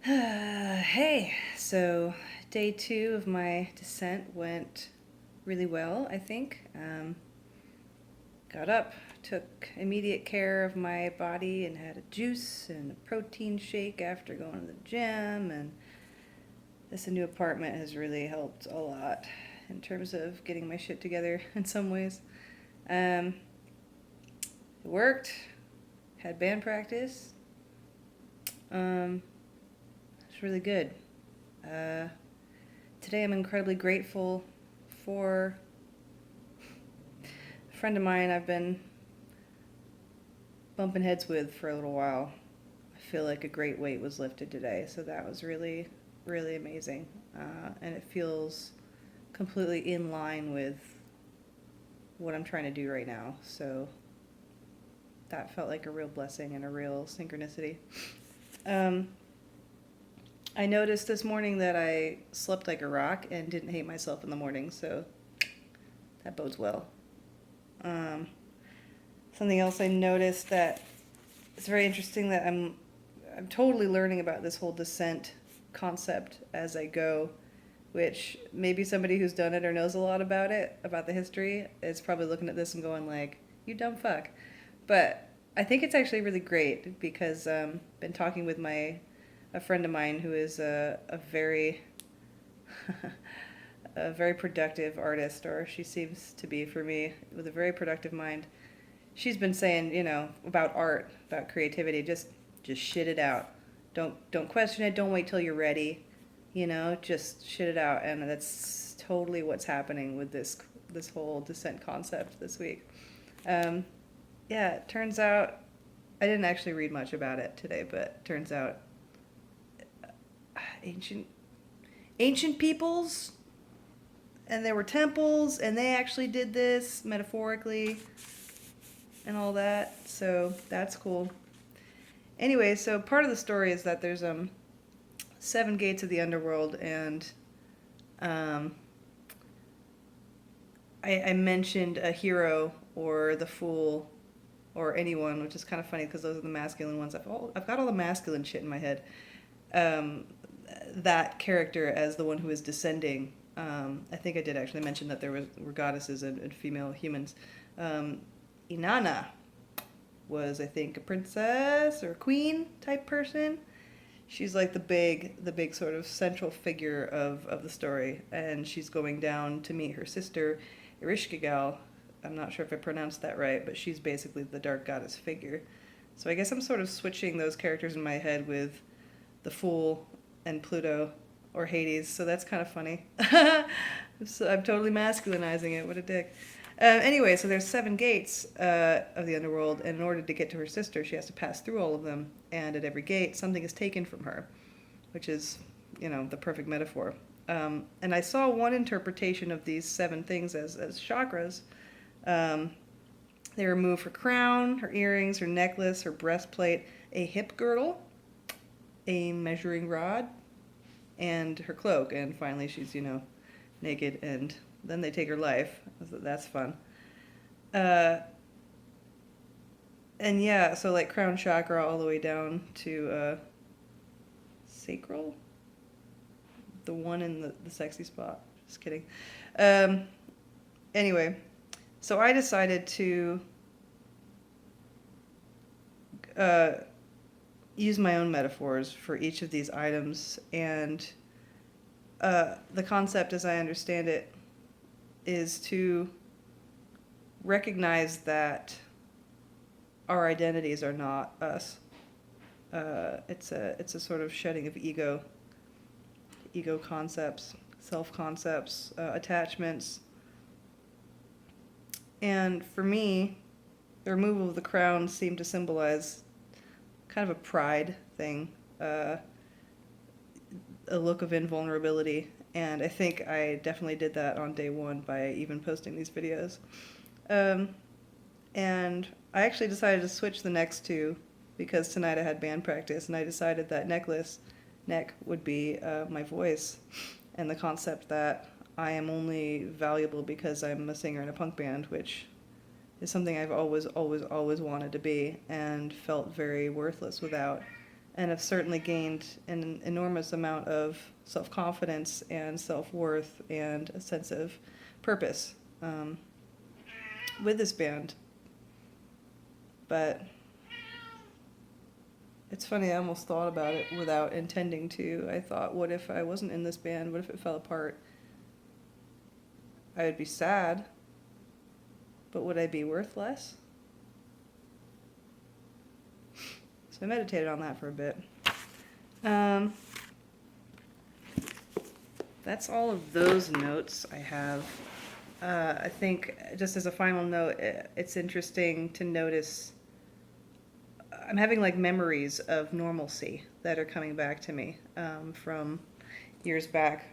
Hey, so day 2 of my descent went really well, I think. Got up, took immediate care of my body, and had a juice and a protein shake after going to the gym. And this new apartment has really helped a lot in terms of getting my shit together in some ways. Um, it worked, had band practice. Um, it's really good. Uh, Today I'm incredibly grateful for a friend of mine I've been bumping heads with for a little while. I feel like a great weight was lifted today, so that was really, really amazing. And it feels completely in line with what I'm trying to do right now. So that felt like a real blessing and a real synchronicity. Um, I noticed this morning that I slept like a rock and didn't hate myself in the morning, so that bodes well. Um, Something else I noticed that it's very interesting that I'm totally learning about this whole descent concept as I go, which maybe somebody who's done it or knows a lot about it, about the history, is probably looking at this and going like, "You dumb fuck." But I think it's actually really great because been talking with a friend of mine who is a very a very productive artist, or she seems to be for me, with a very productive mind. She's been saying, about art, about creativity, just shit it out. Don't question it. Don't wait till you're ready. Just shit it out. And that's totally what's happening with this whole descent concept this week. Um, yeah, it turns out I didn't actually read much about it today, but it turns out ancient ancient peoples, and there were temples, and they actually did this metaphorically and all that. So that's cool. Anyway, so part of the story is that there's 7 gates of the underworld, and um, I mentioned a hero or the fool or anyone, which is kind of funny because those are the masculine ones. I've got all the masculine shit in my head. Um, that character as the one who is descending. I think I did actually mention that were goddesses and female humans. Um, Inanna was, I think, a princess or a queen type person. She's like the big sort of central figure of the story, and she's going down to meet her sister, Erishkigal. I'm not sure if I pronounced that right, but she's basically the dark goddess figure. So I guess I'm sort of switching those characters in my head with the Fool and Pluto or Hades, so that's kind of funny. So I'm totally masculinizing it. What a dick. Anyway, so there's 7 gates of the underworld, and in order to get to her sister, she has to pass through all of them. And at every gate, something is taken from her, which is, the perfect metaphor. And I saw one interpretation of these 7 things as chakras. Um, they remove her crown, her earrings, her necklace, her breastplate, a hip girdle, a measuring rod, and her cloak. And finally, she's, naked, and then they take her life. That's fun. Uh, and yeah, so like crown chakra all the way down to sacral, the one in the sexy spot. Just kidding. Um, anyway, so I decided to uh, use my own metaphors for each of these items, and the concept, as I understand it, is to recognize that our identities are not us. It's a sort of shedding of ego concepts, self concepts, attachments. And for me, the removal of the crown seemed to symbolize kind of a pride thing, a look of invulnerability. And I think I definitely did that on day 1 by even posting these videos. Um, and I actually decided to switch the next 2 because tonight I had band practice, and I decided that neck would be my voice, and the concept that I am only valuable because I'm a singer in a punk band, which is something I've always wanted to be and felt very worthless without. and have certainly gained an enormous amount of self-confidence and self-worth and a sense of purpose with this band. But it's funny, I almost thought about it without intending to. I thought, what if I wasn't in this band? What if it fell apart? I would be sad, but would I be worth less? So I meditated on that for a bit. That's all of those notes I have. I think, just as a final note, it's interesting to notice I'm having like memories of normalcy that are coming back to me from years back.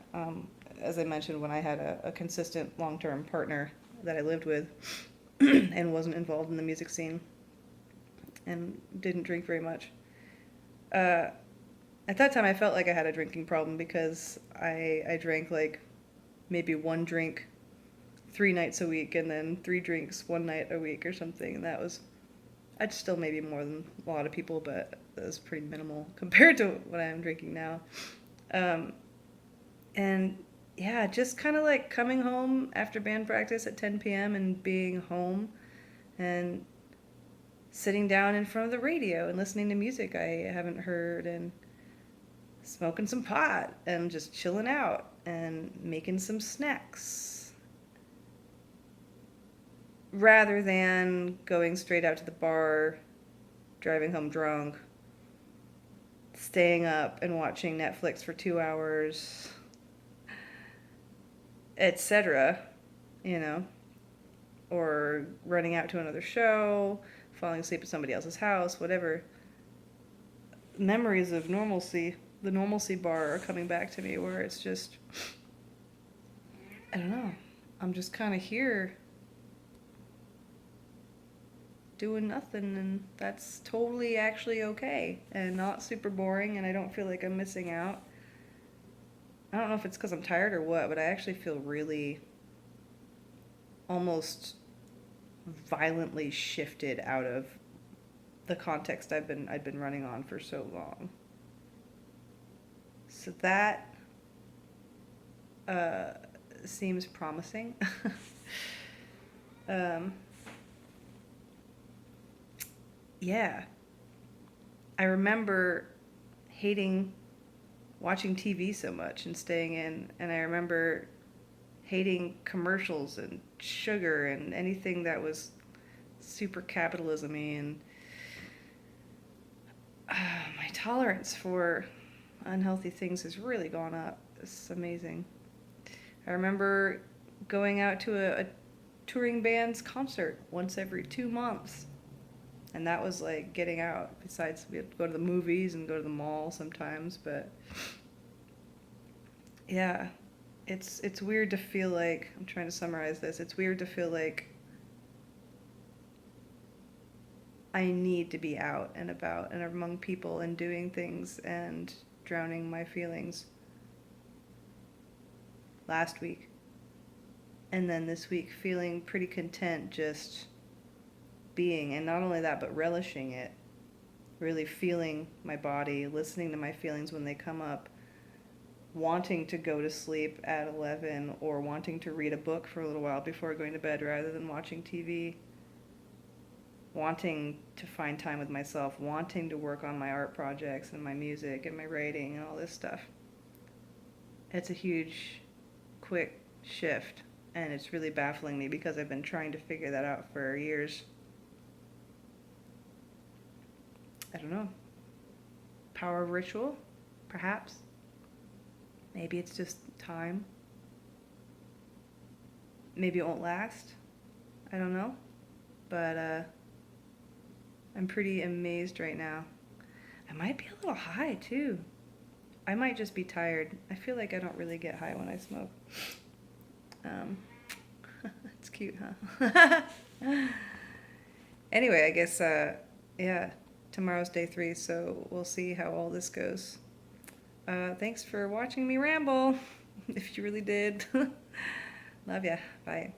As I mentioned, when I had a consistent long-term partner that I lived with and wasn't involved in the music scene and didn't drink very much. At that time, I felt like I had a drinking problem because I drank like maybe one drink 3 nights a week and then 3 drinks 1 night a week or something. And that was, I'd still maybe more than a lot of people, but that was pretty minimal compared to what I'm drinking now. And yeah, just kind of like coming home after band practice at 10 p.m. and being home and sitting down in front of the radio and listening to music I haven't heard and smoking some pot and just chilling out and making some snacks rather than going straight out to the bar, driving home drunk, staying up and watching Netflix for 2 hours, etc., you know, or running out to another show, falling asleep at somebody else's house, whatever. Memories of normalcy, the normalcy bar, are coming back to me where it's just, I don't know, I'm just kind of here doing nothing, and that's totally actually okay and not super boring, and I don't feel like I'm missing out. I don't know if it's because I'm tired or what, but I actually feel really almost violently shifted out of the context I'd been running on for so long. So that seems promising. Yeah. I remember hating watching TV so much and staying in, and I remember hating commercials and sugar and anything that was super capitalism-y, and my tolerance for unhealthy things has really gone up. It's amazing. I remember going out to a touring band's concert once every 2 months. And that was like getting out. Besides, we had to go to the movies and go to the mall sometimes, but yeah, it's weird to feel like, I'm trying to summarize this, it's weird to feel like I need to be out and about and among people and doing things and drowning my feelings last week. And then this week feeling pretty content just being, and not only that, but relishing it, really feeling my body, listening to my feelings when they come up, wanting to go to sleep at 11 or wanting to read a book for a little while before going to bed rather than watching TV, wanting to find time with myself, wanting to work on my art projects and my music and my writing and all this stuff. It's a huge, quick shift, and it's really baffling me because I've been trying to figure that out for years. I don't know. Power of ritual? Perhaps. Maybe it's just time. Maybe it won't last. I don't know. But I'm pretty amazed right now. I might be a little high too. I might just be tired. I feel like I don't really get high when I smoke. It's cute, huh? Anyway, I guess, yeah. Tomorrow's day 3, so we'll see how all this goes. Thanks for watching me ramble, if you really did. Love ya. Bye.